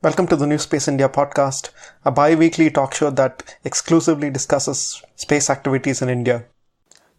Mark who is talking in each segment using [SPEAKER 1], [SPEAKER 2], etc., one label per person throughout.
[SPEAKER 1] Welcome to the NewSpace India podcast, a bi-weekly talk show that exclusively discusses space activities in India.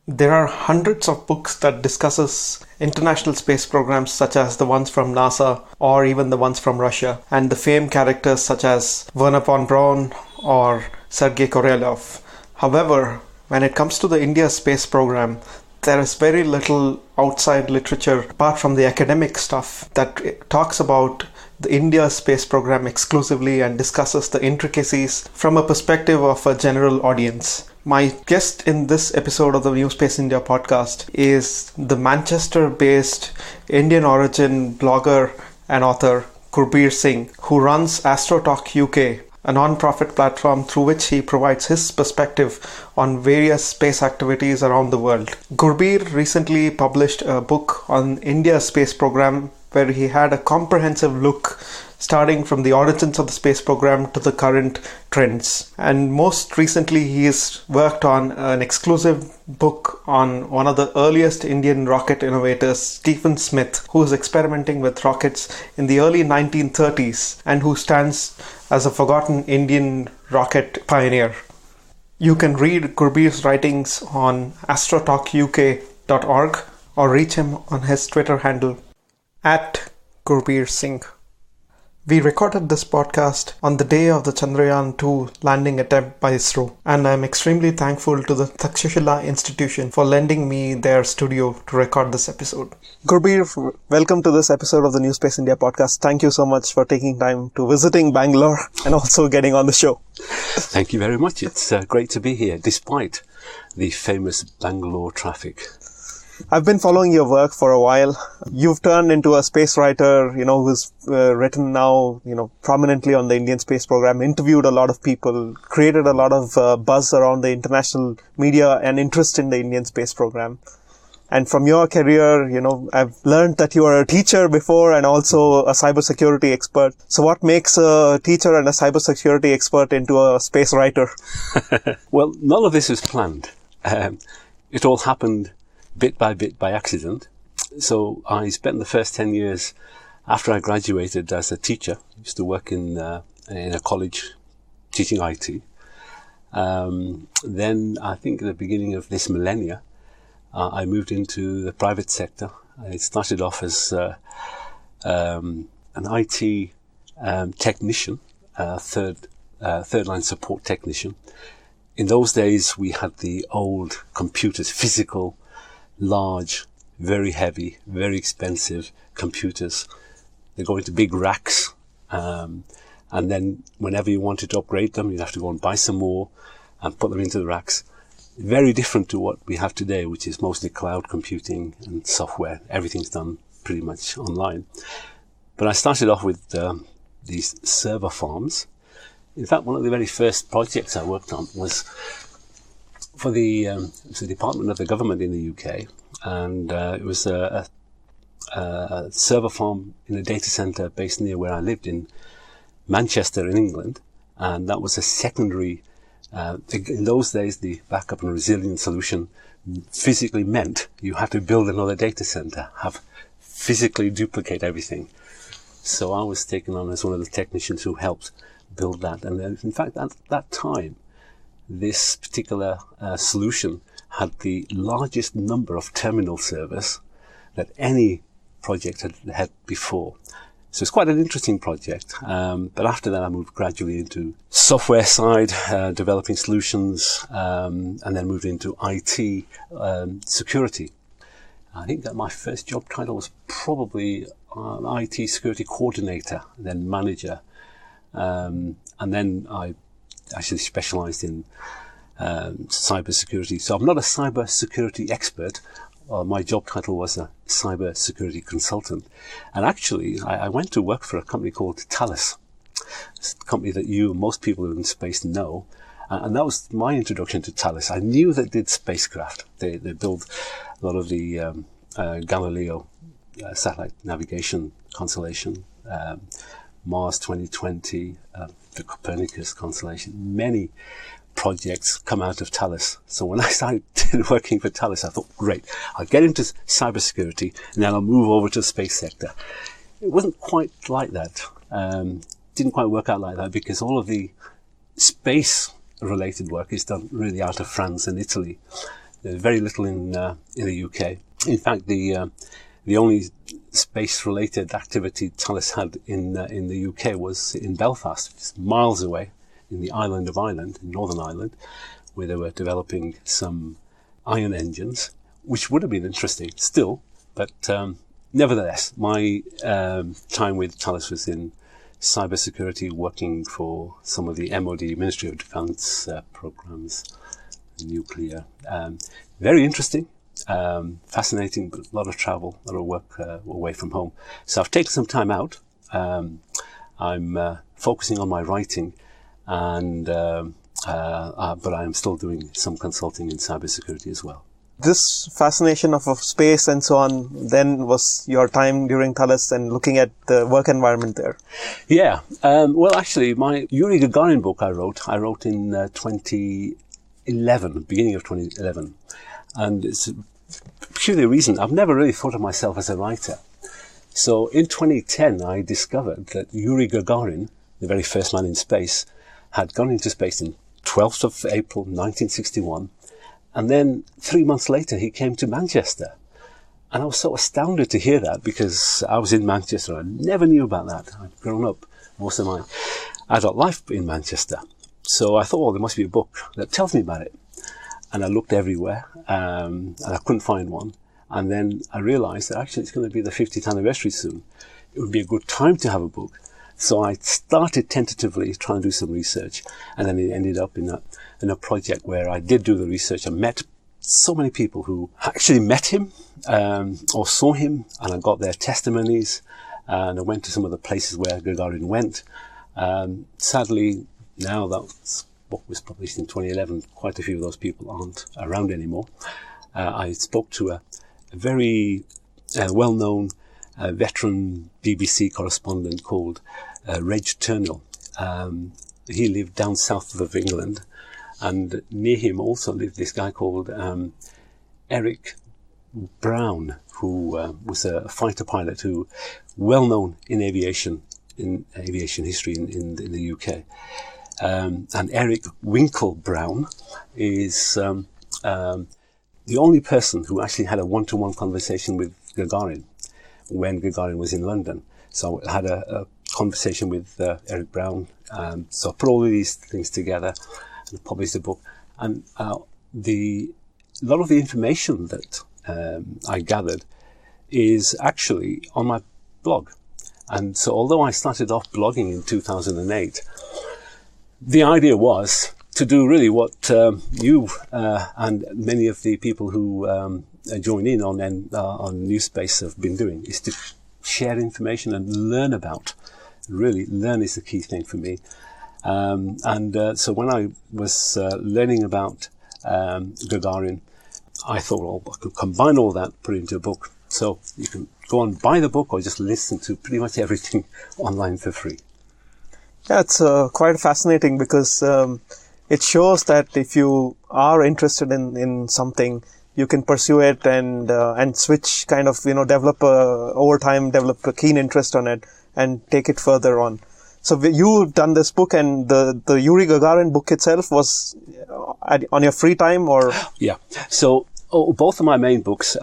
[SPEAKER 1] There are hundreds of books that discusses international space programs such as the ones from NASA or even the ones from Russia, and the famed characters such as Wernher von Braun or Sergei Korolev. However, when it comes to the India space program, there is very little outside literature apart from the academic stuff that talks about the India space program exclusively and discusses the intricacies from a perspective of a general audience. My guest in this episode of the NewSpace India podcast is the Manchester-based Indian origin blogger and author Gurbir Singh, who runs AstroTalk UK, a non-profit platform through which he provides his perspective on various space activities around the world. Gurbir recently published a book on India's space program where he had a comprehensive look starting from the origins of the space program to the current trends. And most recently he has worked on an exclusive book on one of the earliest Indian rocket innovators, Stephen Smith, who was experimenting with rockets in the early 1930s and who stands as a forgotten Indian rocket pioneer. You can read Gurbir's writings on astrotalkuk.org or reach him on his Twitter handle @Gurbir Singh. We recorded this podcast on the day of the Chandrayaan-2 landing attempt by ISRO, and I am extremely thankful to the Takshashila Institution for lending me their studio to record this episode. Gurbir, welcome to this episode of the NewSpace India podcast. Thank you so much for taking time to visiting Bangalore and also getting on the show.
[SPEAKER 2] Thank you very much. It's great to be here, despite the famous Bangalore traffic.
[SPEAKER 1] I've been following your work for a while. You've turned into a space writer, who's written now, prominently on the Indian space program, interviewed a lot of people, created a lot of buzz around the international media and interest in the Indian space program. And from your career, I've learned that you are a teacher before and also a cybersecurity expert. So what makes a teacher and a cybersecurity expert into a space writer?
[SPEAKER 2] Well, none of this was planned. It all happened bit by accident. So I spent the first 10 years after I graduated as a teacher. I used to work in a college teaching IT. Then I think at the beginning of this millennia, I moved into the private sector. I started off as an IT technician, third line support technician. In those days, we had the old computers, physical, large, very heavy, very expensive computers. They go into big racks, and then whenever you wanted to upgrade them, you'd have to go and buy some more and put them into the racks. Very different to what we have today, which is mostly cloud computing and software. Everything's done pretty much online. But I started off with these server farms. In fact, one of the very first projects I worked on was for the department of the government in the UK, and it was a server farm in a data center based near where I lived in Manchester in England, and that was a secondary. In those days, the backup and resilience solution physically meant you had to build another data center, have physically duplicate everything. So I was taken on as one of the technicians who helped build that, and then, in fact, at that time, this particular solution had the largest number of terminal servers that any project had before. So it's quite an interesting project. But after that, I moved gradually into software side, developing solutions, and then moved into IT security. I think that my first job title was probably IT security coordinator, then manager. And then I actually specialized in cybersecurity. So I'm not a cybersecurity expert. My job title was a cybersecurity consultant. And actually, I went to work for a company called Thales. It's a company that most people in space know. And that was my introduction to Thales. I knew they did spacecraft. They built a lot of the Galileo satellite navigation constellation, Mars 2020, the Copernicus constellation. Many projects come out of Thales. So when I started working for Thales, I thought, great, I'll get into cybersecurity and then I'll move over to the space sector. It wasn't quite like that. didn't quite work out like that, because all of the space-related work is done really out of France and Italy. There's very little in the UK. In fact, the only space-related activity Thales had in the UK was in Belfast, just miles away, in the island of Ireland, in Northern Ireland, where they were developing some ion engines, which would have been interesting still, but nevertheless, my time with Thales was in cybersecurity, working for some of the MOD, Ministry of Defence programs, nuclear. Very interesting, fascinating, but a lot of travel, a lot of work away from home. So I've taken some time out. I'm focusing on my writing, and but I'm still doing some consulting in cybersecurity as well.
[SPEAKER 1] This fascination of space and so on then was your time during Thales and looking at the work environment there?
[SPEAKER 2] Yeah. Well, actually, my Yuri Gagarin book I wrote in 2011, beginning of 2011. And it's a peculiar reason. I've never really thought of myself as a writer. So in 2010, I discovered that Yuri Gagarin, the very first man in space, had gone into space in 12th of April 1961. And then 3 months later, he came to Manchester. And I was so astounded to hear that, because I was in Manchester. I never knew about that. I'd grown up most of my adult life in Manchester. So I thought, well, there must be a book that tells me about it. And I looked everywhere, and I couldn't find one. And then I realized that actually it's going to be the 50th anniversary soon. It would be a good time to have a book. So I started tentatively trying to do some research, and then it ended up in a project where I did do the research and met so many people who actually met him or saw him, and I got their testimonies, and I went to some of the places where Gagarin went. Sadly, now that book was published in 2011, quite a few of those people aren't around anymore. I spoke to a very well-known veteran BBC correspondent called Reg Turnell. He lived down south of England, and near him also lived this guy called Eric Brown, who was a fighter pilot who well known in aviation history in the UK. And Eric Winkle Brown is the only person who actually had a one-to-one conversation with Gagarin when Gagarin was in London. So I had a conversation with Eric Brown. So I put all of these things together and published the book. And a lot of the information that I gathered is actually on my blog. And so although I started off blogging in 2008, the idea was to do really what you and many of the people who join in on NewSpace have been doing, is to share information and learn about. Really, learn is the key thing for me. So when I was learning about Gagarin, I thought, well, I could combine all that, put it into a book. So you can go and buy the book or just listen to pretty much everything online for free.
[SPEAKER 1] Yeah, it's quite fascinating, because it shows that if you are interested in something, you can pursue it and switch, kind of, develop a keen interest on it and take it further on. So you've done this book, and the Yuri Gagarin book itself was on your free time, or?
[SPEAKER 2] Yeah. So both of my main books.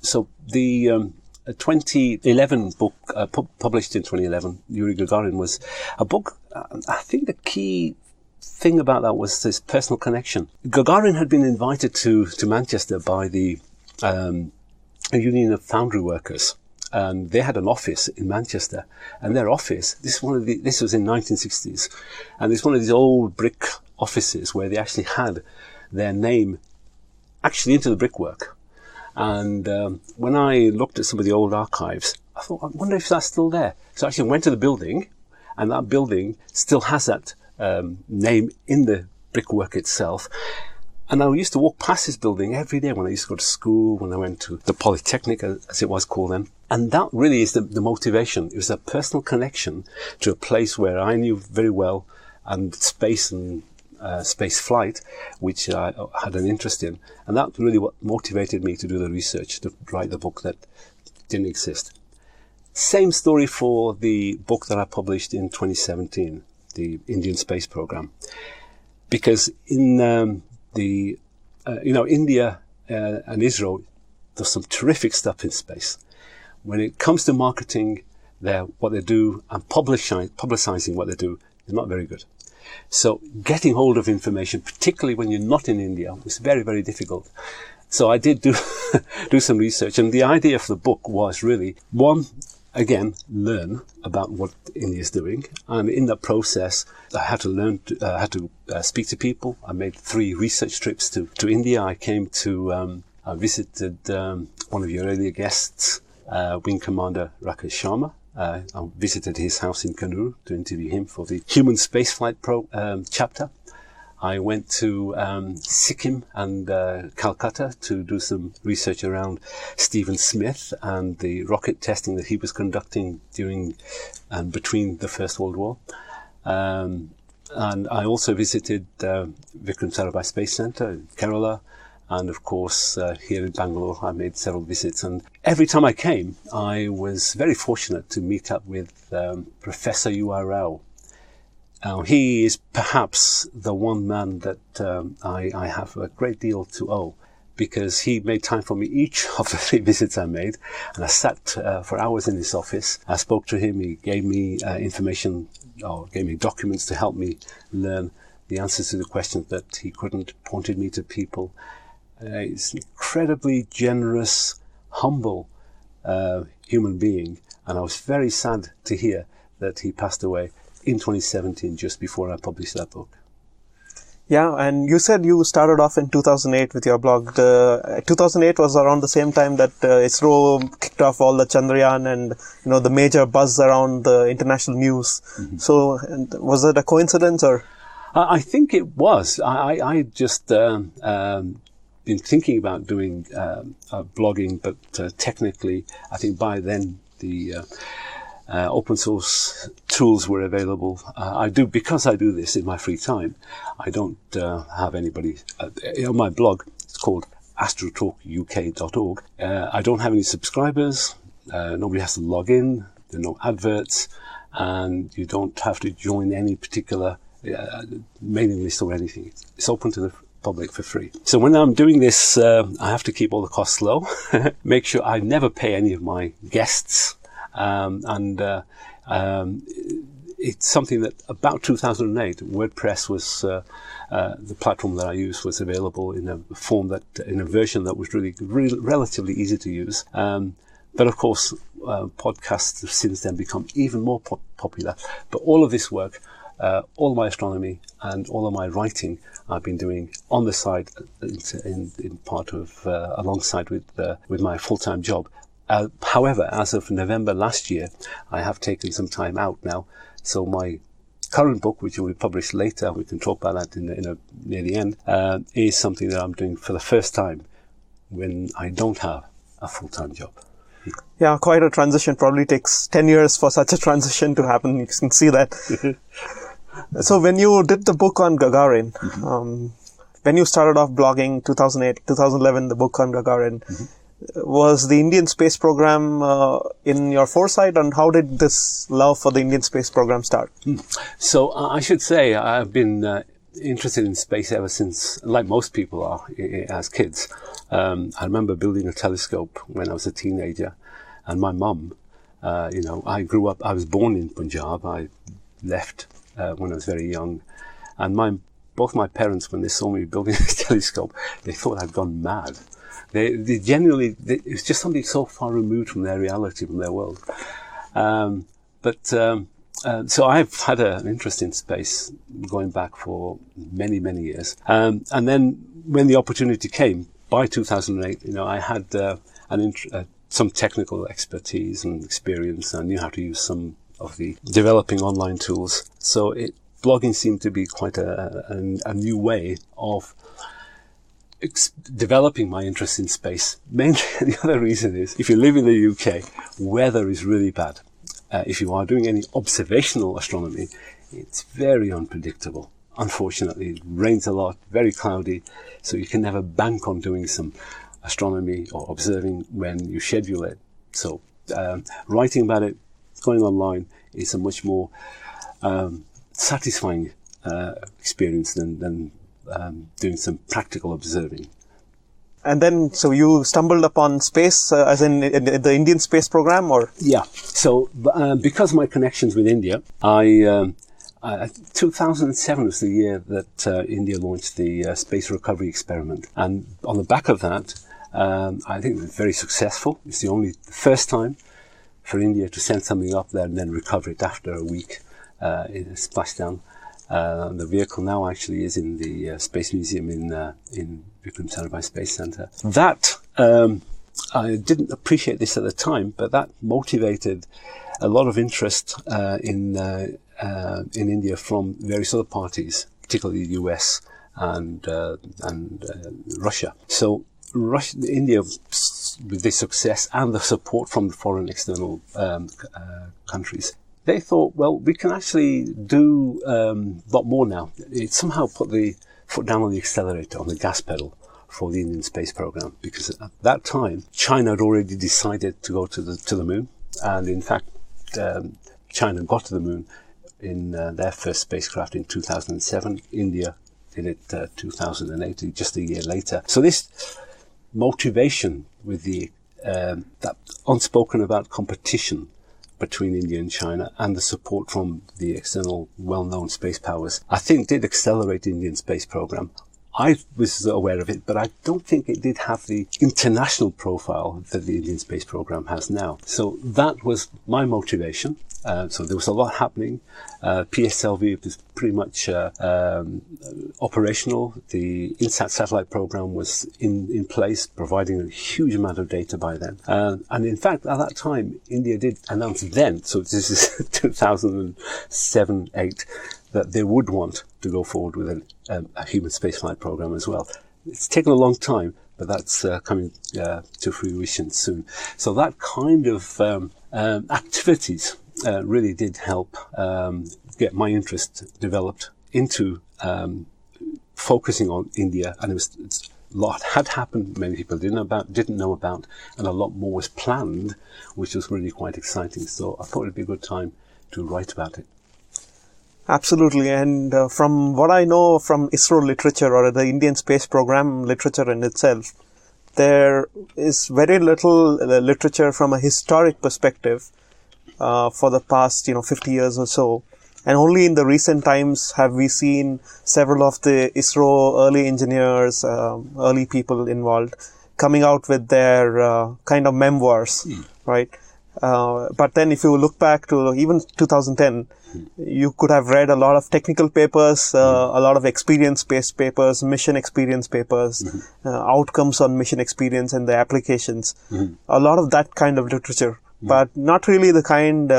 [SPEAKER 2] So the 2011 book, published in 2011, Yuri Gagarin, was a book. I think the key thing about that was this personal connection. Gagarin had been invited to Manchester by the Union of Foundry Workers, and they had an office in Manchester. And their office, this was in 1960s, and it's one of these old brick offices where they actually had their name actually into the brickwork. And when I looked at some of the old archives, I thought, I wonder if that's still there. So I actually went to the building, and that building still has that name in the brickwork itself. And I used to walk past this building every day when I used to go to school, when I went to the Polytechnic, as it was called then. And that really is the motivation. It was a personal connection to a place where I knew very well, and space and space flight, which I had an interest in. And that really what motivated me to do the research, to write the book that didn't exist. Same story for the book that I published in 2017, the Indian Space Program. Because in India and Israel does some terrific stuff in space. When it comes to marketing what they do and publicizing what they do, is not very good. So getting hold of information, particularly when you're not in India, is very, very difficult. So I did do some research, and the idea for the book was really, one, again, learn about what India is doing. And in that process, I had to speak to people. I made 3 research trips to India. I I visited one of your earlier guests, Wing Commander Rakesh Sharma. I visited his house in Kannur to interview him for the Human Spaceflight chapter. I went to Sikkim and Calcutta to do some research around Stephen Smith and the rocket testing that he was conducting during and between the First World War. And I also visited Vikram Sarabhai Space Centre in Kerala. And of course, here in Bangalore, I made several visits. And every time I came, I was very fortunate to meet up with Professor U.R. Rao. He is perhaps the one man that I have a great deal to owe, because he made time for me each of the 3 visits I made. And I sat for hours in his office. I spoke to him. He gave me information, or gave me documents to help me learn the answers to the questions that he couldn't, pointed me to people. He's an incredibly generous, humble human being. And I was very sad to hear that he passed away in 2017, just before I published that book.
[SPEAKER 1] Yeah, and you said you started off in 2008 with your blog. 2008 was around the same time that ISRO kicked off all the Chandrayaan and, the major buzz around the international news. Mm-hmm. So was it a coincidence, or?
[SPEAKER 2] I think it was. I just been thinking about doing blogging, but technically, I think by then the open source tools were available. Because I do this in my free time, I don't have anybody on my blog. It's called astrotalkuk.org. I don't have any subscribers. Nobody has to log in. There are no adverts, and you don't have to join any particular mailing list or anything. It's open to the public for free. So when I'm doing this, I have to keep all the costs low, make sure I never pay any of my guests. It's something that about 2008, WordPress was the platform that I used was available in a version that was really relatively easy to use. But of course, podcasts have since then become even more popular. But all of this work, all of my astronomy and all of my writing, I've been doing on the side in part of alongside with my full-time job. However, as of November last year, I have taken some time out now. So my current book, which will be published later, we can talk about that near the end, is something that I'm doing for the first time when I don't have a full-time job.
[SPEAKER 1] Yeah, quite a transition. Probably takes 10 years for such a transition to happen. You can see that. So when you did the book on Gagarin, when you started off blogging 2008, 2011, the book on Gagarin, was the Indian space program in your foresight, and how did this love for the Indian space program start?
[SPEAKER 2] So I should say I've been interested in space ever since, like most people are as kids. I remember building a telescope when I was a teenager, and my mum, I was born in Punjab. I left when I was very young, and both my parents, when they saw me building a telescope, they thought I'd gone mad. They genuinely, it was just something so far removed from their reality, from their world. So I've had an interest in space going back for many, many years. And then when the opportunity came, by 2008, I had some technical expertise and experience. I knew how to use some of the developing online tools. So blogging seemed to be quite a new way of developing my interest in space. Mainly, the other reason is, if you live in the UK, weather is really bad. If you are doing any observational astronomy, it's very unpredictable. Unfortunately, it rains a lot, very cloudy, so you can never bank on doing some astronomy or observing when you schedule it. So writing about it, going online, is a much more satisfying experience than doing some practical observing.
[SPEAKER 1] And then, so you stumbled upon space, as in the Indian space program, or?
[SPEAKER 2] Yeah. So because of my connections with India, 2007 was the year that India launched the Space Recovery Experiment. And on the back of that, I think it was very successful. It's the first time for India to send something up there and then recover it after a week in a splashdown. The vehicle now actually is in the Space Museum in Vikram Sarabhai Space Center. That, I didn't appreciate this at the time, but that motivated a lot of interest in India from various other parties, particularly the US and Russia. So India, with this success and the support from the foreign external countries, they thought, well, we can actually do a lot more now. It somehow put the foot down on the accelerator, on the gas pedal, for the Indian space program, because at that time China had already decided to go to the moon, and in fact China got to the moon in their first spacecraft in 2007. India did it 2008, just a year later. So this motivation with the that unspoken about competition between India and China, and the support from the external well-known space powers, I think did accelerate the Indian space program. I was aware of it, but I don't think it did have the international profile that the Indian space program has now. So that was my motivation. So there was a lot happening. PSLV was pretty much operational. The INSAT satellite program was in place, providing a huge amount of data by then. And in fact, at that time, India did announce then, so this is 2007-8, that they would want to go forward with a human spaceflight program as well. It's taken a long time, but that's coming to fruition soon. So that kind of activities really did help get my interest developed into focusing on India, and a lot had happened, many people didn't know about, and a lot more was planned, which was really quite exciting. So I thought it'd be a good time to write about it.
[SPEAKER 1] Absolutely. And from what I know from ISRO literature, or the Indian space program literature in itself, there is very little literature from a historic perspective for the past 50 years or so. And only in the recent times have we seen several of the ISRO early engineers, early people involved, coming out with their kind of memoirs, right? But then if you look back to even 2010, you could have read a lot of technical papers, a lot of experience-based papers, mission experience papers, outcomes on mission experience and the applications. A lot of that kind of literature, but not really the kind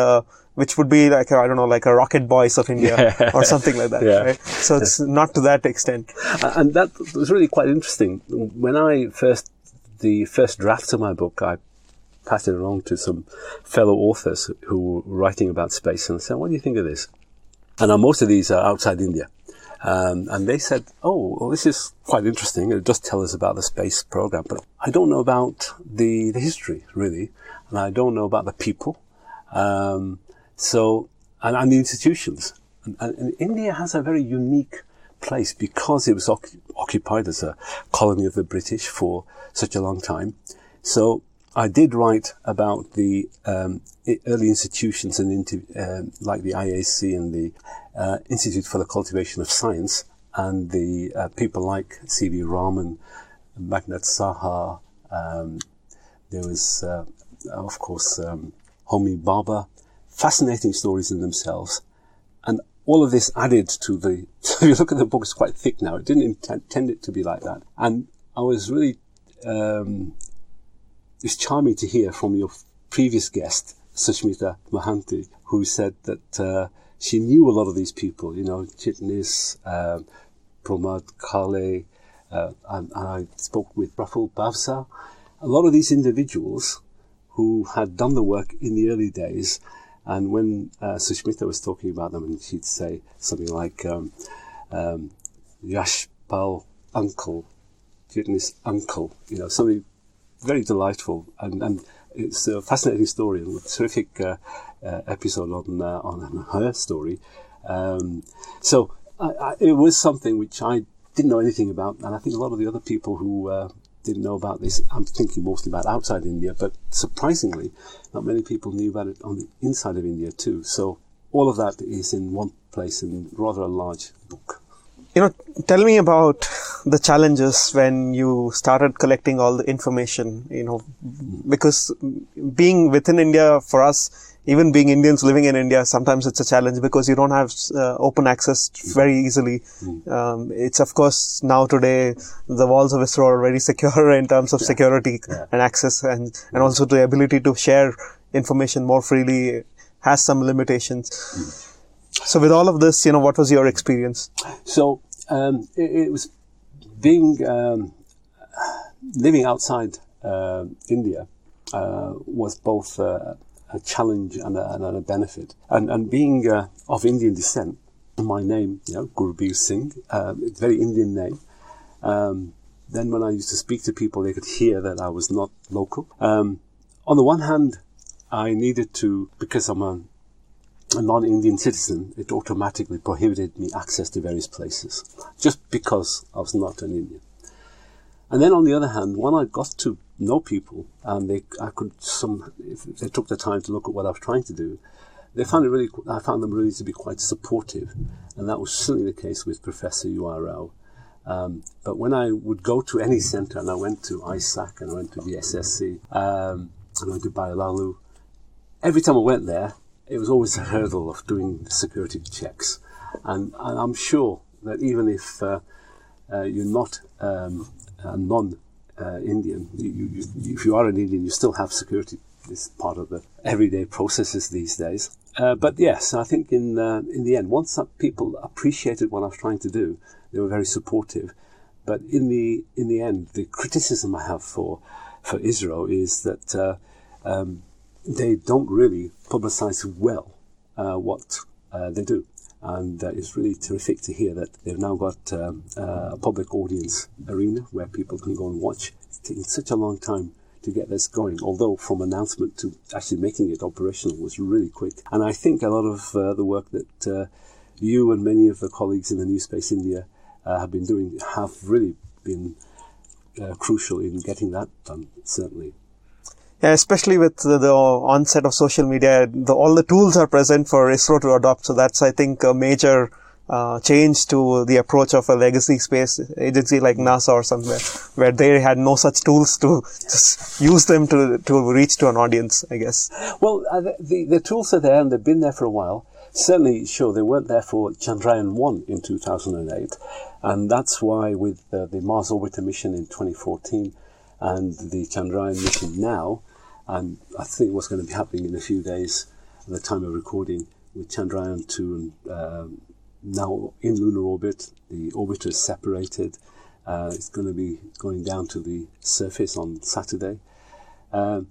[SPEAKER 1] which would be like, like a Rocket Boys of India or something like that, right? So it's not to that extent.
[SPEAKER 2] And that was really quite interesting. When the first drafts of my book, I passed it along to some fellow authors who were writing about space, and I said, what do you think of this? And most of these are outside India. And they said, oh, well, this is quite interesting. It does tell us about the space program, but I don't know about the history, really. And I don't know about the people. And the institutions. And India has a very unique place because it was occupied as a colony of the British for such a long time. So I did write about the early institutions and like the IAC and the Institute for the Cultivation of Science, and the people like C.V. Raman, Magnet Saha. There was, of course, Homi Bhabha. Fascinating stories in themselves. And all of this added to the... So if you look at the book, it's quite thick now. It didn't intend it to be like that. And I was really... It's charming to hear from your previous guest, Sushmita Mohanty, who said that she knew a lot of these people, Chitnis, Pramod Kale, and I spoke with Praful Bavsa. A lot of these individuals who had done the work in the early days, and when Sushmita was talking about them, and she'd say something like, Yashpal uncle, Chitnis uncle, something very delightful, and it's a fascinating story and a terrific episode on her story. It was something which I didn't know anything about, and I think a lot of the other people who didn't know about this, I'm thinking mostly about outside India, but surprisingly, not many people knew about it on the inside of India too. So all of that is in one place in rather a large book.
[SPEAKER 1] Tell me about the challenges when you started collecting all the information, because being within India for us, even being Indians living in India, sometimes it's a challenge because you don't have open access very easily. It's of course now today, the walls of ISRO are very secure in terms of security and access, and also the ability to share information more freely has some limitations. So with all of this, what was your experience?
[SPEAKER 2] So it was being living outside India was both a challenge and a benefit. And being of Indian descent, my name, Gurbir Singh, it's a very Indian name. Then when I used to speak to people, they could hear that I was not local. On the one hand, I needed to, because I'm a non-Indian citizen, it automatically prohibited me access to various places, just because I was not an Indian. And then on the other hand, when I got to know people, and if they took the time to look at what I was trying to do, I found them really to be quite supportive, and that was certainly the case with Professor U.R. Rao. But when I would go to any centre, and I went to ISAC, and I went to the SSC, and I went to Bayalalu, every time I went there, it was always a hurdle of doing security checks. And I'm sure that even if you're not a non-Indian, if you are an Indian, you still have security. It's part of the everyday processes these days. But yes, I think in the end, once people appreciated what I was trying to do, they were very supportive. But in the end, the criticism I have for ISRO is that they don't really publicize well what they do. And it's really terrific to hear that they've now got a public audience arena where people can go and watch. It's taken such a long time to get this going, although from announcement to actually making it operational was really quick. And I think a lot of the work that you and many of the colleagues in the NewSpace India have been doing have really been crucial in getting that done, certainly.
[SPEAKER 1] Yeah, especially with the onset of social media, all the tools are present for ISRO to adopt. So that's, I think, a major change to the approach of a legacy space agency like NASA or somewhere, where they had no such tools to just use them to reach to an audience, I guess.
[SPEAKER 2] Well, the tools are there, and they've been there for a while. Certainly, sure, they weren't there for Chandrayaan-1 in 2008. And that's why with the Mars Orbiter mission in 2014 and the Chandrayaan mission now, and I think what's going to be happening in a few days at the time of recording with Chandrayaan-2 and now in lunar orbit, the orbiter is separated. It's going to be going down to the surface on Saturday. That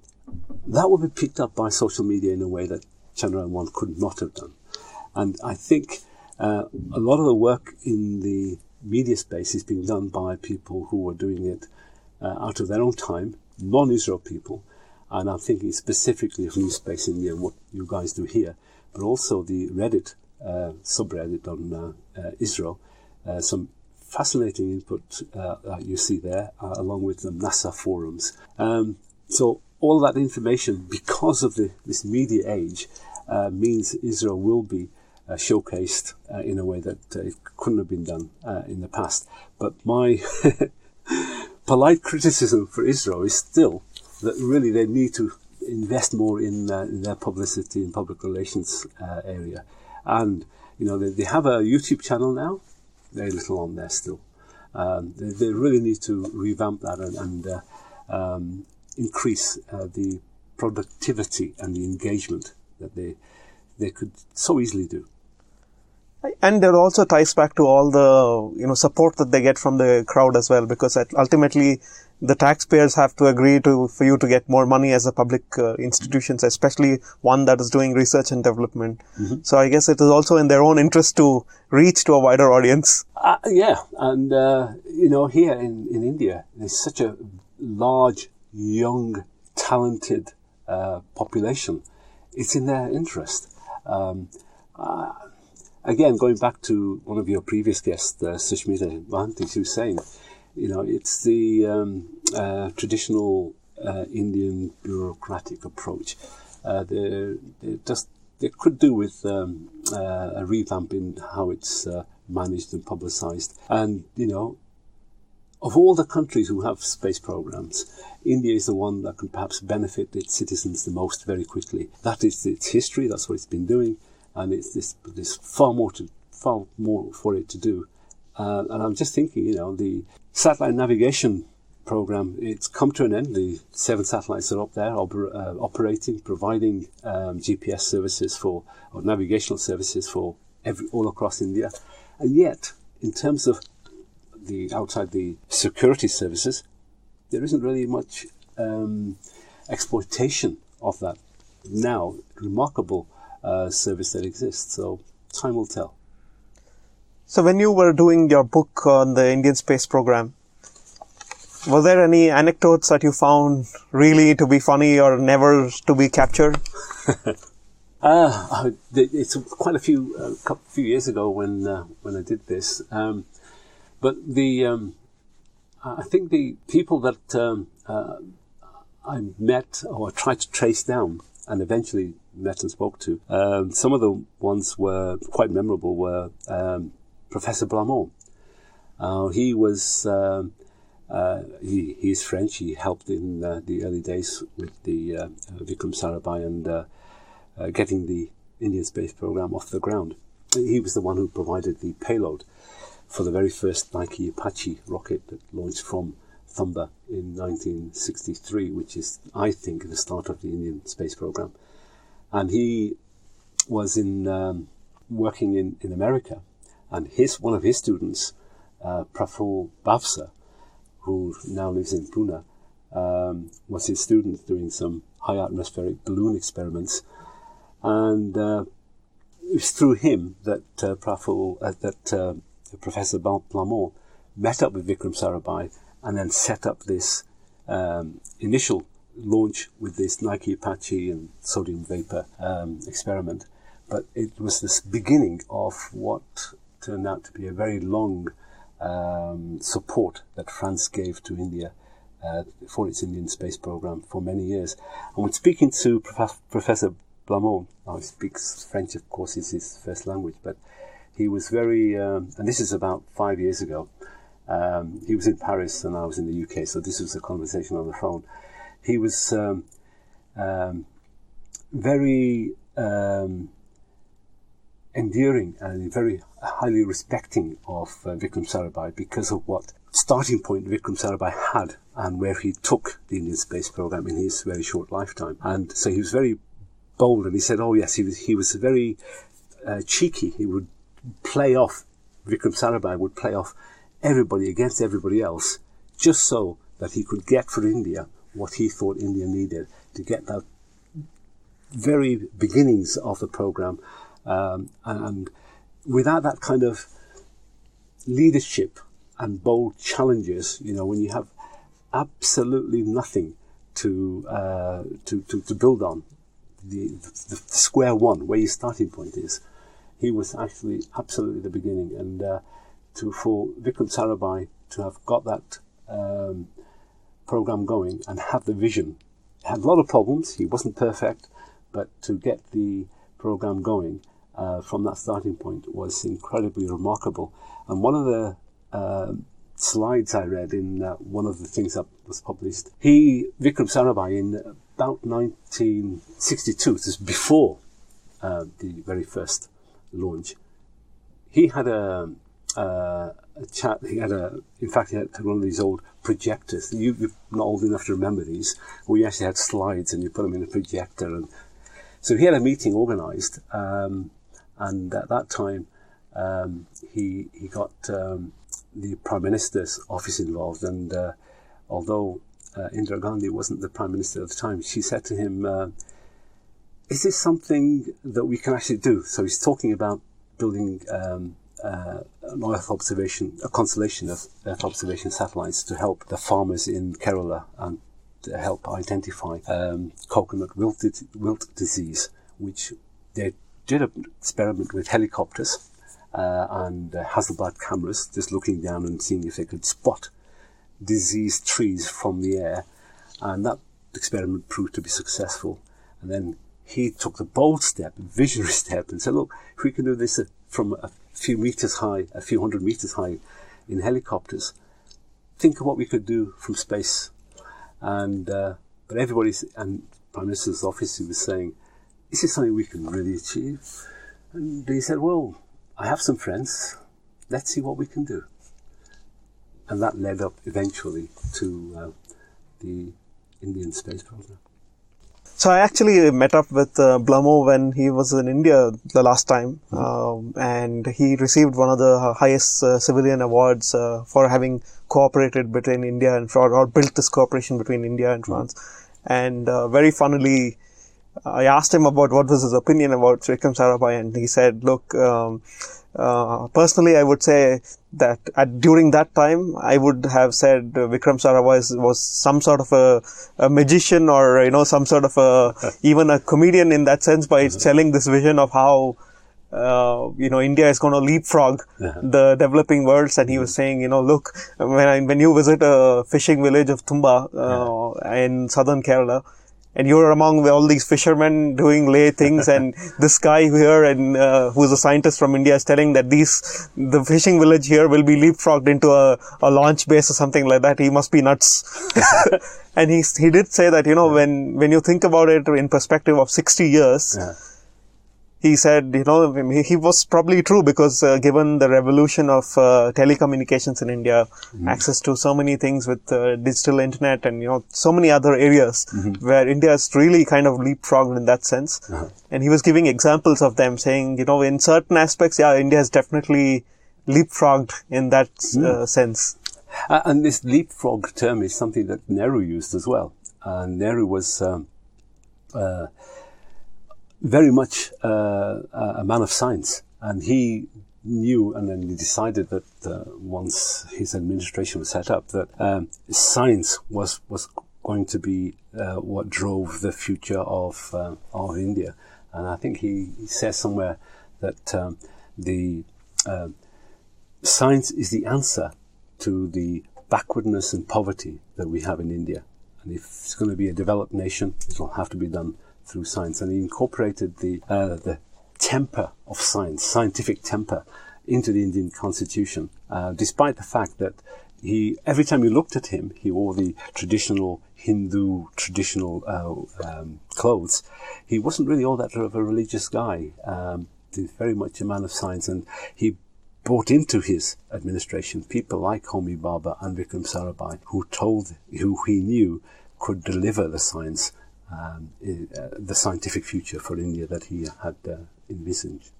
[SPEAKER 2] will be picked up by social media in a way that Chandrayaan-1 could not have done. And I think a lot of the work in the media space is being done by people who are doing it out of their own time, non-ISRO people. And I'm thinking specifically of NewSpace India and what you guys do here, but also the Reddit subreddit on ISRO. Some fascinating input you see there, along with the NASA forums. So all that information, because of this media age, means ISRO will be showcased in a way that it couldn't have been done in the past. But my polite criticism for ISRO is still that really they need to invest more in their publicity and public relations area. And, they have a YouTube channel now, very little on there still. They really need to revamp that and increase the productivity and the engagement that they could so easily do.
[SPEAKER 1] And it also ties back to all the support that they get from the crowd as well, because ultimately the taxpayers have to agree for you to get more money as a public institutions, especially one that is doing research and development. Mm-hmm. So I guess it is also in their own interest to reach to a wider audience.
[SPEAKER 2] Yeah, and here in India, there's such a large, young, talented population. It's in their interest. Again, going back to one of your previous guests, Sushmita Mahanti, she was saying, it's the traditional Indian bureaucratic approach. They could do with a revamp in how it's managed and publicized. And, of all the countries who have space programs, India is the one that can perhaps benefit its citizens the most very quickly. That is its history, that's what it's been doing, and there's far more for it to do. And I'm just thinking, the satellite navigation program, it's come to an end. The 7 satellites are up there operating, providing GPS services or navigational services for all across India. And yet, in terms of outside the security services, there isn't really much exploitation of that now remarkable service that exists. So time will tell.
[SPEAKER 1] So when you were doing your book on the Indian space program, were there any anecdotes that you found really to be funny or never to be captured?
[SPEAKER 2] It's quite a few years ago when I did this. But I think the people that I met or tried to trace down and eventually met and spoke to, some of the ones were quite memorable. Were Professor Blamont. He was he is French. He helped in the early days with the Vikram Sarabhai and getting the Indian space program off the ground. He was the one who provided the payload for the very first Nike Apache rocket that launched from Thumba in 1963, which is, I think, the start of the Indian space program. And he was working in America, and one of his students, Praful Bavsa, who now lives in Pune, was his student doing some high atmospheric balloon experiments, and it was through him that Professor Blamont met up with Vikram Sarabhai and then set up this initial launch with this Nike Apache and sodium vapor experiment. But it was this beginning of what turned out to be a very long support that France gave to India for its Indian space program for many years. And when speaking to Professor Blamont, now he speaks French, of course, is his first language, but he was very, and this is about 5 years ago, he was in Paris and I was in the UK, so this was a conversation on the phone. He was very endearing and very highly respecting of Vikram Sarabhai because of what starting point Vikram Sarabhai had and where he took the Indian space program in his very short lifetime. And so he was very bold, and he said, oh yes, he was very cheeky. He would play off, Vikram Sarabhai would play off everybody against everybody else, just so that he could get for India what he thought India needed to get that very beginnings of the program. And without that kind of leadership and bold challenges, when you have absolutely nothing to build on, the square one, where your starting point is, he was actually absolutely the beginning. And for Vikram Sarabhai to have got that program going and have the vision, had a lot of problems. He wasn't perfect, but to get the program going from that starting point was incredibly remarkable. And one of the slides I read in one of the things that was published, Vikram Sarabhai, in about 1962, this is before the very first launch, he had a chat. He had one of these old projectors. You're not old enough to remember these. Where you actually had slides and you put them in a projector. And so he had a meeting organised, and at that time he got the Prime Minister's office involved. And although Indira Gandhi wasn't the Prime Minister at the time, she said to him, is this something that we can actually do? So he's talking about building an Earth observation, a constellation of Earth observation satellites to help the farmers in Kerala and help identify coconut wilt disease, which they did an experiment with helicopters and Hasselblad cameras, just looking down and seeing if they could spot diseased trees from the air, and that experiment proved to be successful. And then he took the bold step, visionary step, and said, look, if we can do this from a few meters high, a few hundred meters high in helicopters, think of what we could do from space. And but everybody, and Prime Minister's office, he was saying, is this something we can really achieve? And he said, well, I have some friends, let's see what we can do. And that led up eventually to the Indian space program.
[SPEAKER 1] So I actually met up with Blamo when he was in India the last time, and he received one of the highest civilian awards for having cooperated between India and France, or built this cooperation between India and France. And very funnily, I asked him about what was his opinion about Vikram Sarabhai, and he said, look, personally I would say that during that time I would have said Vikram Sarabhai was some sort of a magician, or some sort of even a comedian in that sense, by selling this vision of how India is going to leapfrog the developing worlds. And he was saying, look, when you visit a fishing village of Tumba in southern Kerala, and you're among all these fishermen doing lay things, and this guy here, and who's a scientist from India, is telling that the fishing village here will be leapfrogged into a launch base or something like that. He must be nuts. And he did say that, when you think about it in perspective of 60 years, he said, he was probably true, because given the revolution of telecommunications in India, access to so many things with digital internet and, so many other areas where India is really kind of leapfrogged in that sense. And he was giving examples of them, saying, in certain aspects, India has definitely leapfrogged in that sense.
[SPEAKER 2] And this leapfrog term is something that Nehru used as well. Nehru was very much a man of science, and he knew, and then he decided that once his administration was set up, that science was going to be what drove the future of India. And I think he says somewhere that the science is the answer to the backwardness and poverty that we have in India. And if it's going to be a developed nation, it will have to be done through science. And he incorporated the temper of science, scientific temper, into the Indian constitution, despite the fact that every time you looked at him, he wore the traditional Hindu clothes. He wasn't really all that of a religious guy. He's very much a man of science, and he brought into his administration people like Homi Bhabha and Vikram Sarabhai, who he knew could deliver the science, the scientific future for India that he had envisaged.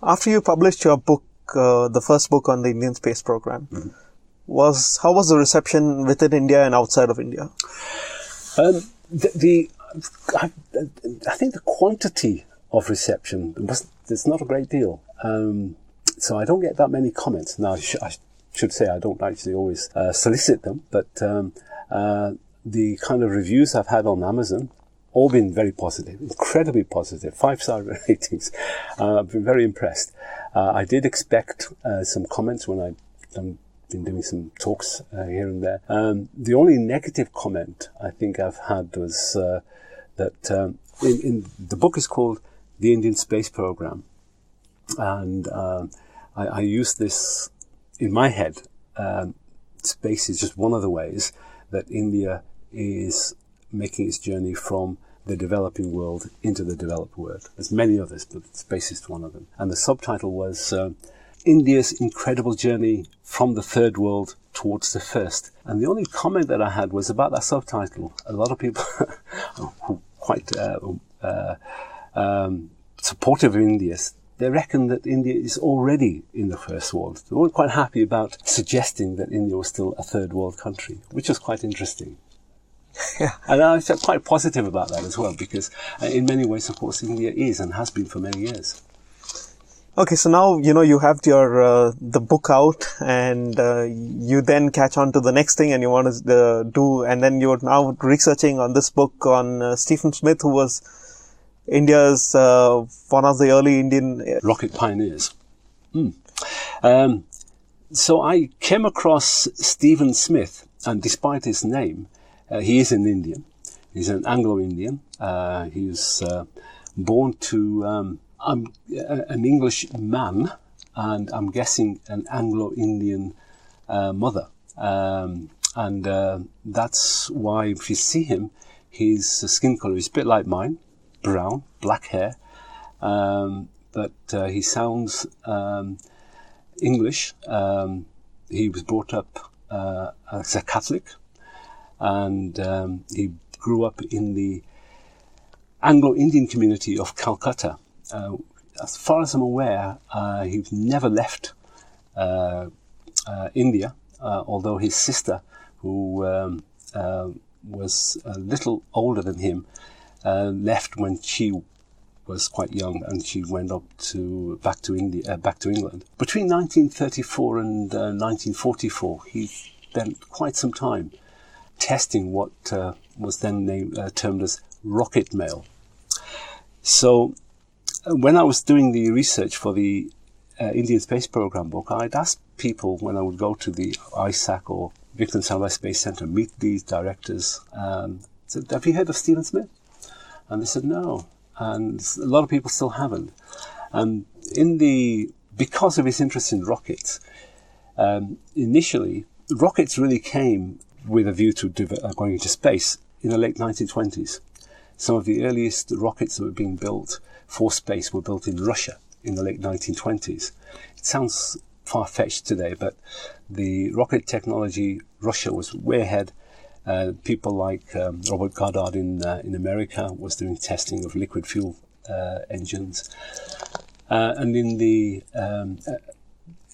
[SPEAKER 1] After you published your book, the first book on the Indian space program, how was the reception within India and outside of India?
[SPEAKER 2] I think the quantity of reception there's not a great deal. So I don't get that many comments. Now, I should say I don't actually always solicit them, but the kind of reviews I've had on Amazon, all been very positive, incredibly positive, 5-star ratings. I've been very impressed. I did expect some comments when I've been doing some talks here and there. The only negative comment I think I've had was that in the book is called The Indian Space Program, and I use this in my head. Space is just one of the ways that India is making its journey from the developing world into the developed world. There's many others, but space is one of them. And the subtitle was India's Incredible Journey from the Third World Towards the First. And the only comment that I had was about that subtitle. A lot of people who quite supportive of India, they reckon that India is already in the first world. They weren't quite happy about suggesting that India was still a third world country, which was quite interesting.
[SPEAKER 1] Yeah.
[SPEAKER 2] And I felt quite positive about that as well, because in many ways, of course, India is and has been for many years.
[SPEAKER 1] Okay, so now, you have your the book out, and you then catch on to the next thing, and you want to do, and then you're now researching on this book on Stephen Smith, who was India's one of the early Indian
[SPEAKER 2] rocket pioneers. So I came across Stephen Smith, and despite his name, he is an Indian. He's an Anglo-Indian. He was born to I'm an English man, and I'm guessing an Anglo-Indian mother. And that's why if you see him, his skin color is a bit like mine, brown, black hair. But he sounds English. He was brought up as a Catholic, and he grew up in the Anglo-Indian community of Calcutta. As far as I'm aware, he never left India, although his sister, who was a little older than him, left when she was quite young, and she went up back to England. Between 1934 and 1944, he spent quite some time testing what was then termed as rocket mail. So when I was doing the research for the Indian Space Program book, I'd ask people when I would go to the ISAC or Vikram Sarabhai Space Center, meet these directors, said, "Have you heard of Stephen Smith?" And they said, "No." And a lot of people still haven't. And because of his interest in rockets, initially, rockets really came with a view to going into space in the late 1920s. Some of the earliest rockets that were being built for space were built in Russia in the late 1920s. It sounds far-fetched today, but the rocket technology, Russia was way ahead. People like Robert Goddard in America was doing testing of liquid fuel engines. And in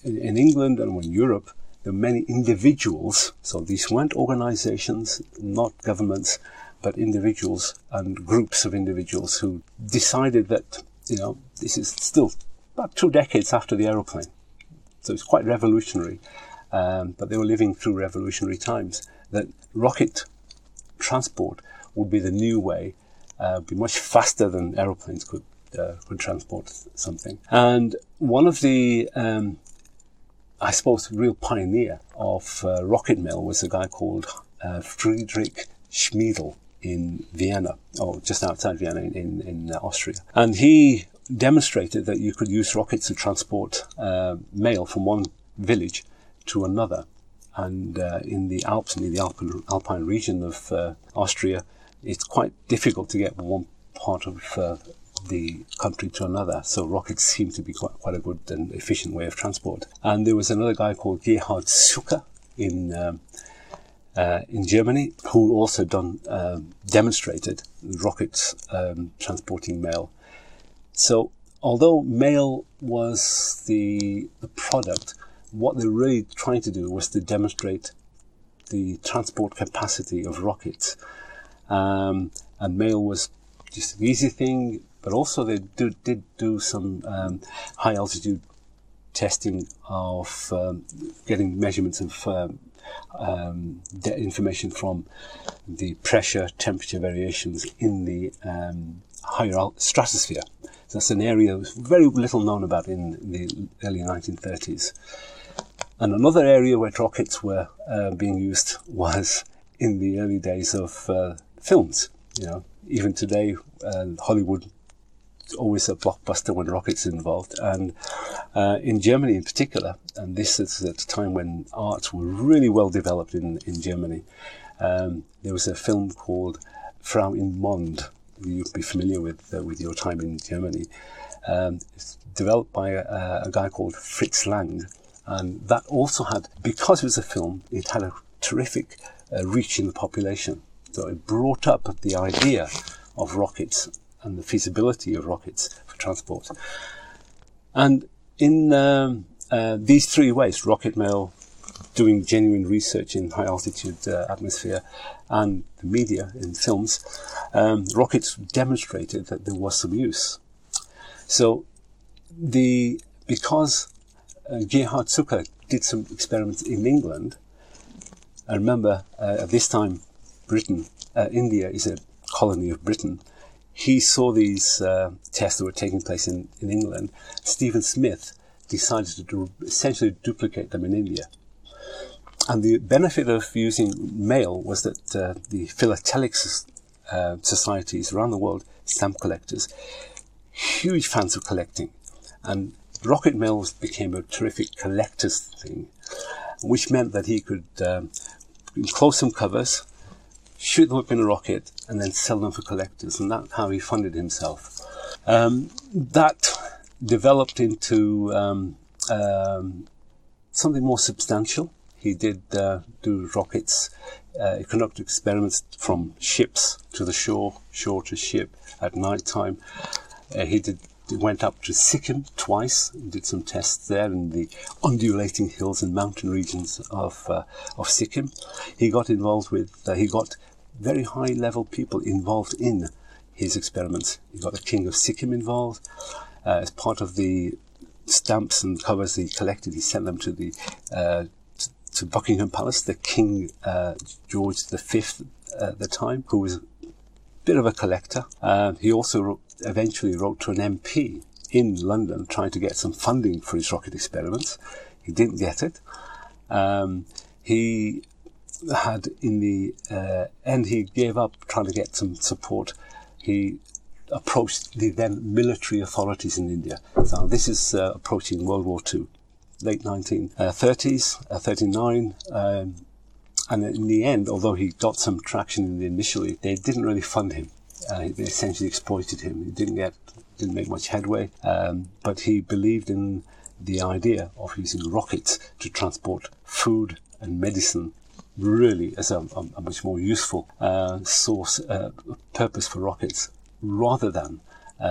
[SPEAKER 2] England and in Europe, there were many individuals. So these weren't organizations, not governments, but individuals and groups of individuals who decided that, this is still about 2 decades after the aeroplane. So it's quite revolutionary, but they were living through revolutionary times, that rocket transport would be the new way, be much faster than aeroplanes could transport something. And one of the, I suppose, real pioneer of rocket mail was a guy called Friedrich Schmiedel in Vienna, or just outside Vienna in Austria. And he demonstrated that you could use rockets to transport mail from one village to another. And in the Alps, near the Alpine region of Austria, it's quite difficult to get from one part of the country to another. So rockets seem to be quite a good and efficient way of transport. And there was another guy called Gerhard Zucker in Germany, who also demonstrated rockets transporting mail. So although mail was the product, what they were really trying to do was to demonstrate the transport capacity of rockets. And mail was just an easy thing, but also they did do some high altitude testing of getting measurements of information from the pressure, temperature variations in the higher stratosphere. So that's an area that was very little known about in the early 1930s. And another area where rockets were being used was in the early days of films. Even today, Hollywood is always a blockbuster when rockets are involved. And in Germany in particular, and this is at a time when arts were really well developed in Germany, there was a film called Frau im Mond. You'd be familiar with your time in Germany. It's developed by a guy called Fritz Lang. And that also had, because it was a film, it had a terrific reach in the population. So it brought up the idea of rockets and the feasibility of rockets for transport. And in these 3 ways, rocket mail, doing genuine research in high altitude atmosphere, and the media in films, rockets demonstrated that there was some use. So the because Gerhard Zucker did some experiments in England, I remember at this time India is a colony of Britain. He saw these tests that were taking place in England. Stephen Smith decided to essentially duplicate them in India. And the benefit of using mail was that the philatelic societies around the world, stamp collectors, huge fans of collecting. And rocket mail became a terrific collector's thing, which meant that he could enclose some covers, shoot them up in a rocket, and then sell them for collectors. And that's how he funded himself. That developed into something more substantial. He did do rockets. He conducted experiments from ships to the shore to ship at night time. He went up to Sikkim twice, did some tests there in the undulating hills and mountain regions of Sikkim. He got involved with, he got very high-level people involved in his experiments. He got the King of Sikkim involved. As part of the stamps and covers he collected, he sent them to Buckingham Palace, the King George V at the time, who was a bit of a collector. He also eventually wrote to an MP in London trying to get some funding for his rocket experiments. He didn't get it. He had, in the end, he gave up trying to get some support. He approached the then military authorities in India. So this is approaching World War II, late 1930s, 39. And in the end, although he got some traction initially, they didn't really fund him. They essentially exploited him. He didn't make much headway, but he believed in the idea of using rockets to transport food and medicine, really as a much more useful purpose for rockets rather than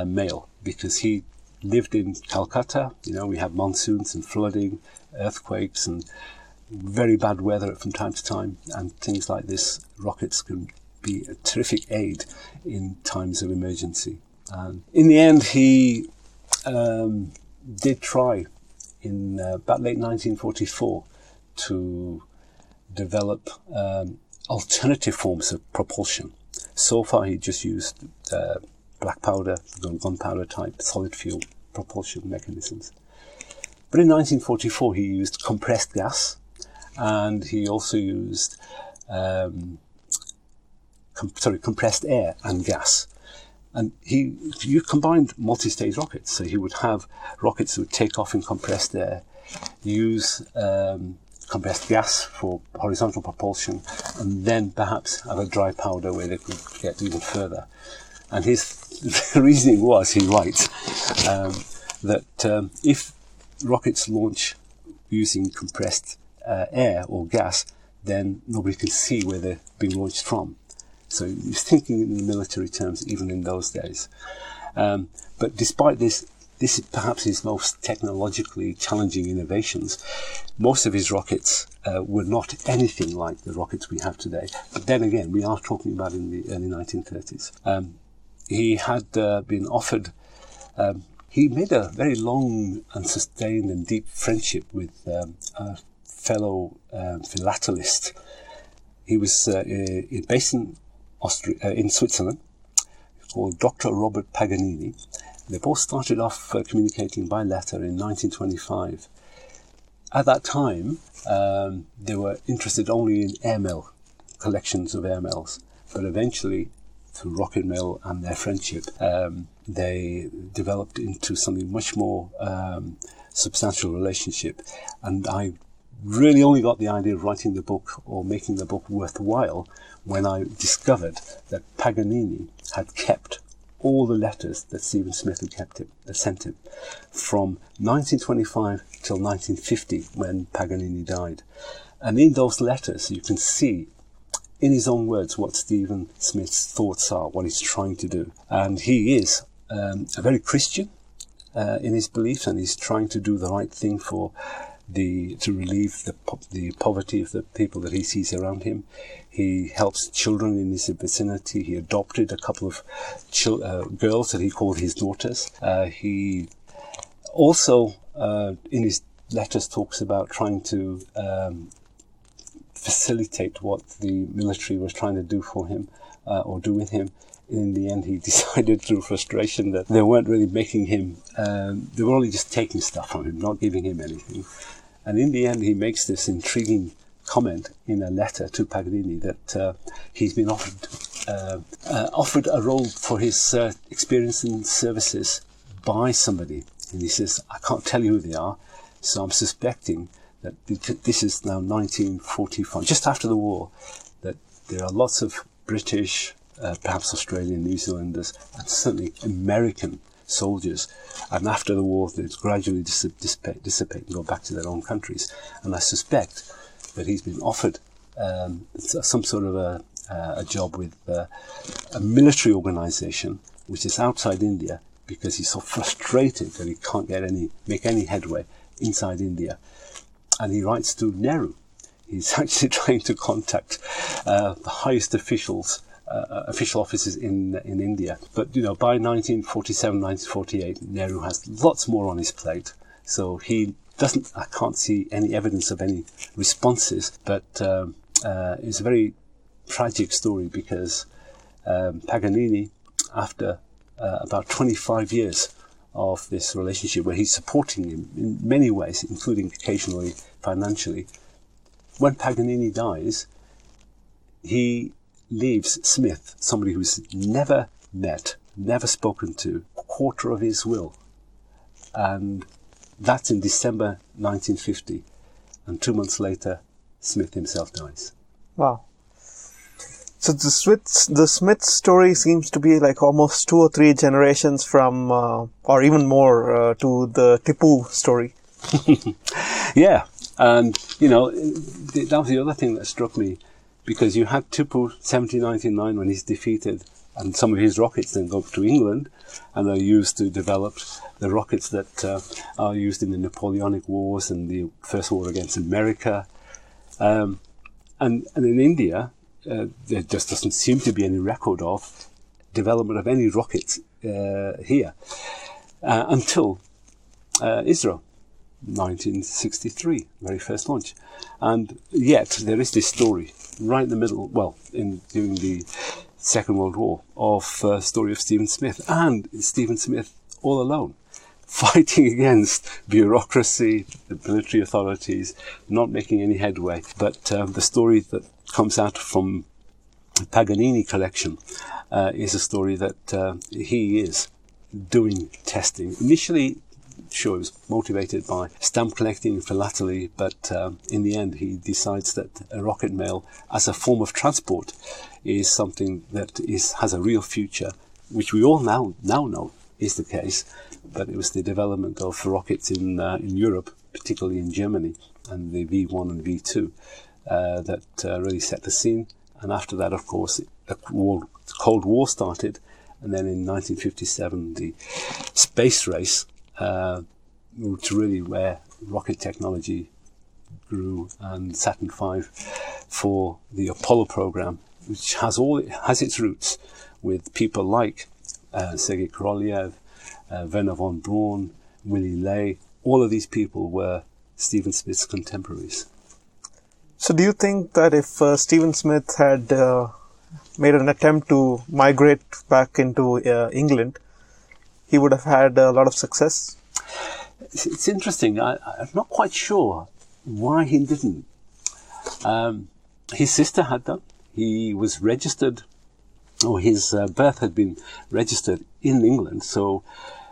[SPEAKER 2] mail, because he lived in Calcutta. We have monsoons and flooding, earthquakes and very bad weather from time to time, and things like this. Rockets can be a terrific aid in times of emergency. And in the end, he did try in about late 1944 to develop alternative forms of propulsion. So far, he just used black powder, gunpowder type solid fuel propulsion mechanisms. But in 1944, he used compressed gas, and he also used compressed air and gas. And you combined multi-stage rockets. So he would have rockets that would take off in compressed air, use compressed gas for horizontal propulsion, and then perhaps have a dry powder where they could get even further. And his reasoning was, he writes, that if rockets launch using compressed air or gas, then nobody can see where they're being launched from. So he's thinking in military terms even in those days. But despite this is perhaps his most technologically challenging innovations. Most of his rockets were not anything like the rockets we have today. But then again, we are talking about in the early 1930s. He had been offered... he made a very long and sustained and deep friendship with a fellow philatelist. He was based in Switzerland, called Dr. Robert Paganini. They both started off communicating by letter in 1925. At that time, they were interested only in airmail, collections of airmails, but eventually, through rocket mail and their friendship, they developed into something much more substantial relationship. And I really only got the idea of writing the book or making the book worthwhile when I discovered that Paganini had kept all the letters that Stephen Smith had sent him from 1925 till 1950 when Paganini died. And in those letters you can see in his own words what Stephen Smith's thoughts are, what he's trying to do. And he is a very Christian in his beliefs, and he's trying to do the right thing to relieve the poverty of the people that he sees around him. He helps children in his vicinity. He adopted a couple of girls that he called his daughters. He also in his letters talks about trying to facilitate what the military was trying to do for him or do with him. In the end, he decided through frustration that they weren't really making him, they were only just taking stuff from him, not giving him anything. And in the end, he makes this intriguing comment in a letter to Paganini that he's been offered a role for his experience and services by somebody. And he says, I can't tell you who they are, so I'm suspecting that this is now 1945, just after the war, that there are lots of British, perhaps Australian, New Zealanders, and certainly American soldiers. And after the war, they gradually dissipate and go back to their own countries. And I suspect that he's been offered some sort of a job with a military organisation which is outside India, because he's so frustrated that he can't make any headway inside India. And he writes to Nehru. He's actually trying to contact the highest official offices in India. But, by 1947, 1948, Nehru has lots more on his plate. So I can't see any evidence of any responses. But it's a very tragic story, because Paganini, after about 25 years of this relationship where he's supporting him in many ways, including occasionally financially, when Paganini dies, he leaves Smith, somebody who's never met, never spoken to, a quarter of his will. And that's in December 1950. And 2 months later, Smith himself dies.
[SPEAKER 1] Wow. So the Smith story seems to be like almost 2 or 3 generations from, or even more, to the Tipu story.
[SPEAKER 2] Yeah, and that was the other thing that struck me, because you had Tipu 1799 when he's defeated, and some of his rockets then go to England, and they're used to develop the rockets that are used in the Napoleonic Wars and the First War against America, and in India. There just doesn't seem to be any record of development of any rockets here until Israel, 1963, very first launch. And yet there is this story right in the middle, during the Second World War, of story of Stephen Smith, and Stephen Smith all alone, fighting against bureaucracy, the military authorities, not making any headway. But the story that comes out from the Paganini collection is a story that he is doing testing. Initially, sure, he was motivated by stamp collecting and philately, but in the end he decides that a rocket mail as a form of transport is something that has a real future, which we all now know is the case. But it was the development of rockets in Europe, particularly in Germany, and the V1 and V2 that really set the scene. And after that, of course, the Cold War started, and then in 1957 the space race, which really where rocket technology grew, and Saturn V for the Apollo program, which has its roots with people like Sergei Korolev, Werner von Braun, Willy Ley. All of these people were Stephen Smith's contemporaries.
[SPEAKER 1] So do you think that if Stephen Smith had made an attempt to migrate back into England, he would have had a lot of success?
[SPEAKER 2] It's interesting. I'm not quite sure why he didn't. His sister had done. He was registered, or his birth had been registered in England. So,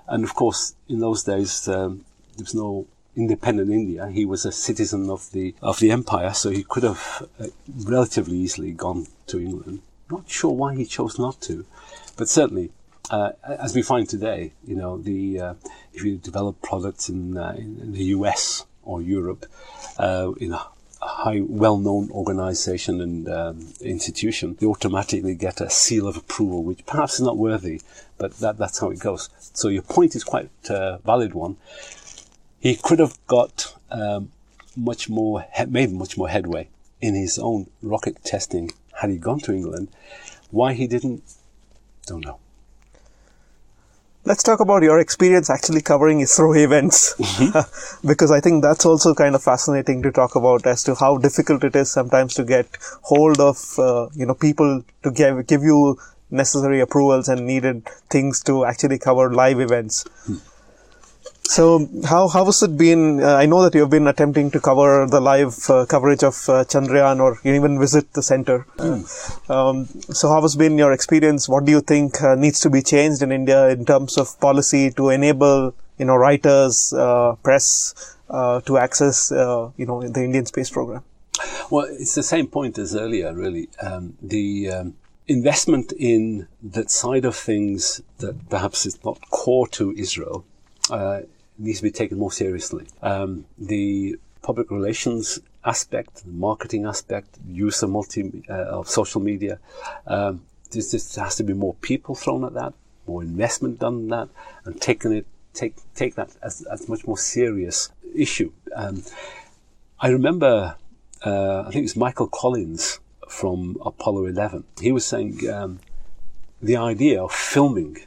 [SPEAKER 2] and of course, in those days, there was no independent India. He was a citizen of the empire, so he could have relatively easily gone to England. Not sure why he chose not to, but certainly, as we find today, if you develop products in the US or Europe, in a high, well-known organisation and institution, they automatically get a seal of approval, which perhaps is not worthy, but that's how it goes. So your point is quite a valid one. He could have got made much more headway in his own rocket testing had he gone to England. Why he didn't, don't know.
[SPEAKER 1] Let's talk about your experience actually covering ISRO events, because I think that's also kind of fascinating to talk about as to how difficult it is sometimes to get hold of, people to give you necessary approvals and needed things to actually cover live events. So how has it been? I know that you've been attempting to cover the live coverage of Chandrayaan, or you even visit the center. So how has been your experience? What do you think needs to be changed in India in terms of policy to enable, writers, press to access, the Indian space program?
[SPEAKER 2] Well, it's the same point as earlier, really. The investment in that side of things that perhaps is not core to ISRO needs to be taken more seriously. The public relations aspect, the marketing aspect, use of social media, there has to be more people thrown at that, more investment done in that, and take that as much more serious issue. I remember, I think it was Michael Collins from Apollo 11. He was saying the idea of filming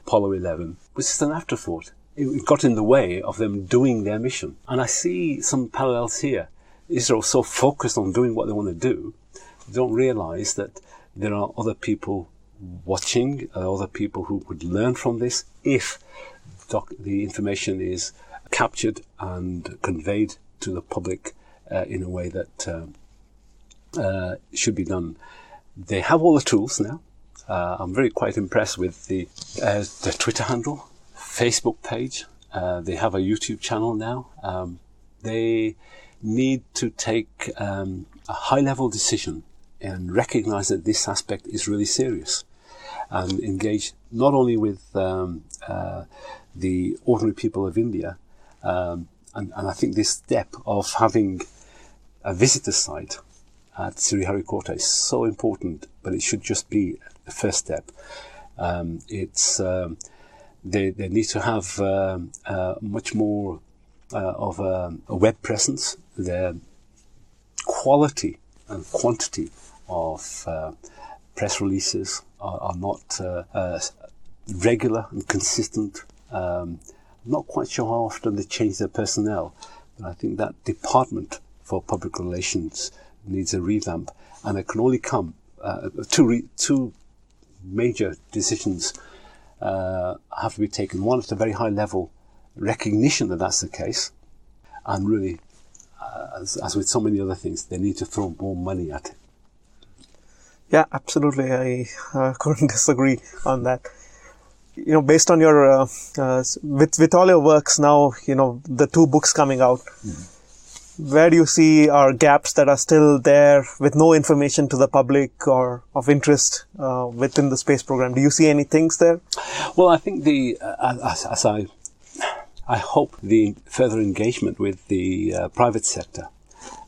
[SPEAKER 2] Apollo 11 was just an afterthought. It got in the way of them doing their mission. And I see some parallels here. Israel is so focused on doing what they want to do, they don't realize that there are other people watching, other people who would learn from this if the information is captured and conveyed to the public in a way that should be done. They have all the tools now. I'm very quite impressed with the Twitter handle, Facebook page. They have a YouTube channel now. They need to take a high-level decision and recognize that this aspect is really serious, and engage not only with the ordinary people of India, and I think this step of having a visitor site at Sriharikota is so important, but it should just be the first step. They need to have much more of a web presence. Their quality and quantity of press releases are not regular and consistent. I'm not quite sure how often they change their personnel, but I think that department for public relations needs a revamp, and it can only come two major decisions have to be taken. One, at a very high level, recognition that that's the case, and really, as with so many other things, they need to throw more money at it.
[SPEAKER 1] Yeah, absolutely. I couldn't disagree on that. Based on your with all your works now, the 2 books coming out. Where do you see are gaps that are still there with no information to the public or of interest within the space program? Do you see any things there?
[SPEAKER 2] Well, I think I hope the further engagement with the private sector.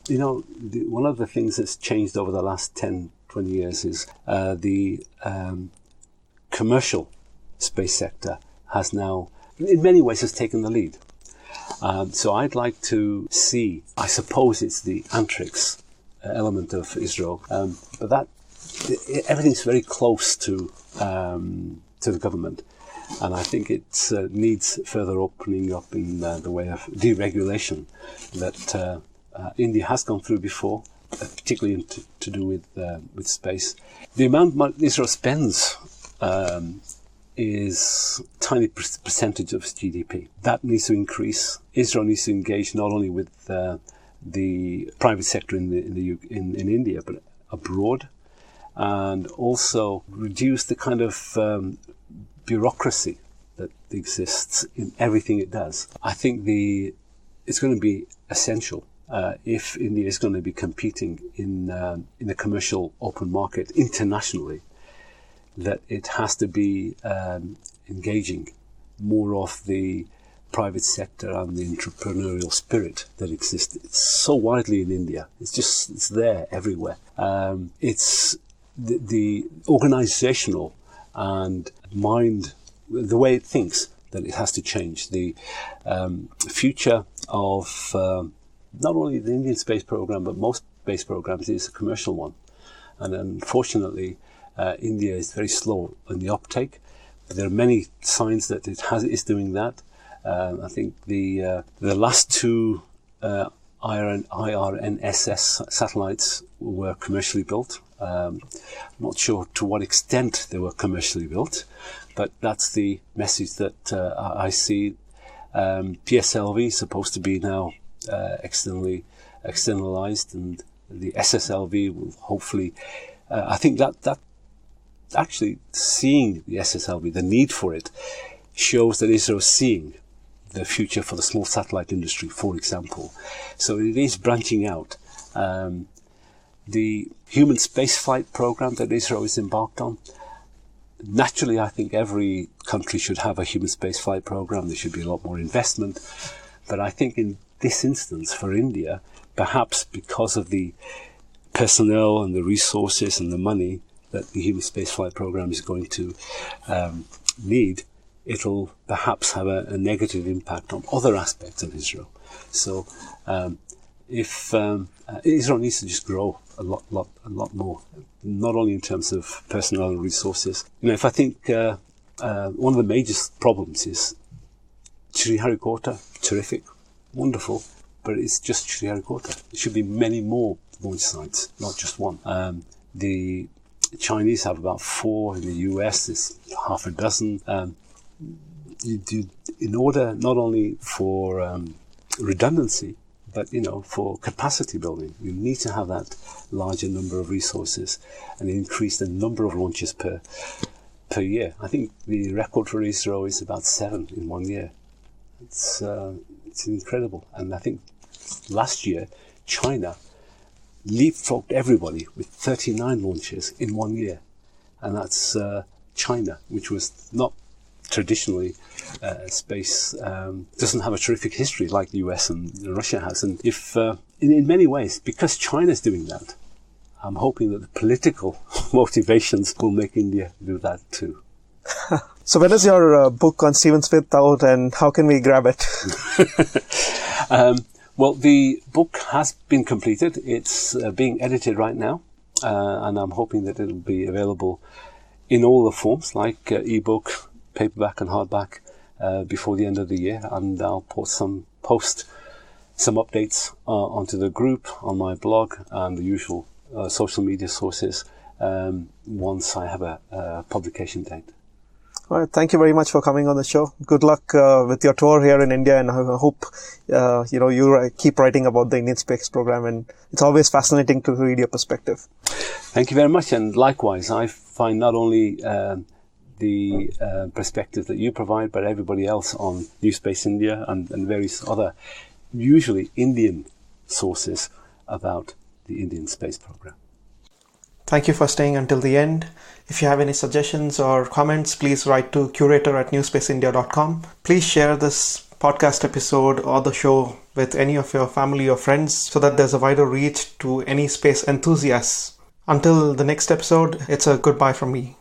[SPEAKER 2] One of the things that's changed over the last 10, 20 years is the commercial space sector has now, in many ways, has taken the lead. So I'd like to see, I suppose it's the antrics element of ISRO, but that everything's very close to the government, and I think it needs further opening up in the way of deregulation that India has gone through before, particularly to do with space. The amount ISRO spends is a tiny percentage of its GDP. That needs to increase. ISRO needs to engage not only with the private sector in India, but abroad, and also reduce the kind of bureaucracy that exists in everything it does. I think it's going to be essential if India is going to be competing in the commercial open market internationally, that it has to be engaging more of the private sector and the entrepreneurial spirit that exists. It's so widely in India. It's there everywhere. It's the organizational and mind, the way it thinks, that it has to change. The future of not only the Indian space program, but most space programs is a commercial one. And unfortunately, India is very slow in the uptake, There are many signs that is doing that. I think the last two IRNSS satellites were commercially built. I'm not sure to what extent they were commercially built, but that's the message that I see. PSLV is supposed to be now externalized, and the SSLV will hopefully. I think that actually seeing the SSLV, the need for it, shows that Israel is seeing the future for the small satellite industry, for example. So it is branching out. The human spaceflight program that Israel is embarked on, naturally, I think every country should have a human spaceflight program. There should be a lot more investment. But I think in this instance, for India, perhaps because of the personnel and the resources and the money that the human spaceflight program is going to need, it'll perhaps have a negative impact on other aspects of Israel. So if Israel needs to just grow a lot more, not only in terms of personnel and resources. If I think one of the major problems is Sriharikota, terrific, wonderful, but it's just Sriharikota. There should be many more launch sites, not just one. The Chinese have about 4. In the US, there's half a dozen. In order not only for redundancy, but for capacity building, you need to have that larger number of resources and increase the number of launches per year. I think the record for Israel is about 7 in 1 year. It's incredible, and I think last year China leapfrogged everybody with 39 launches in 1 year, and that's China, which was not traditionally space, doesn't have a terrific history like the US and Russia has. And if in many ways, because China's doing that, I'm hoping that the political motivations will make India do that too.
[SPEAKER 1] So when is your book on Stephen Smith out, and how can we grab it?
[SPEAKER 2] Well, the book has been completed. It's being edited right now, and I'm hoping that it'll be available in all the forms, like ebook, paperback and hardback, before the end of the year. And I'll post some updates onto the group, on my blog, and the usual social media sources once I have a publication date.
[SPEAKER 1] All right. Thank you very much for coming on the show. Good luck with your tour here in India, and I hope you keep writing about the Indian space program. And it's always fascinating to read your perspective.
[SPEAKER 2] Thank you very much, and likewise, I find not only the perspective that you provide, but everybody else on NewSpace India and various other, usually Indian sources about the Indian space program.
[SPEAKER 1] Thank you for staying until the end. If you have any suggestions or comments, please write to curator@newspaceindia.com. Please share this podcast episode or the show with any of your family or friends so that there's a wider reach to any space enthusiasts. Until the next episode, it's a goodbye from me.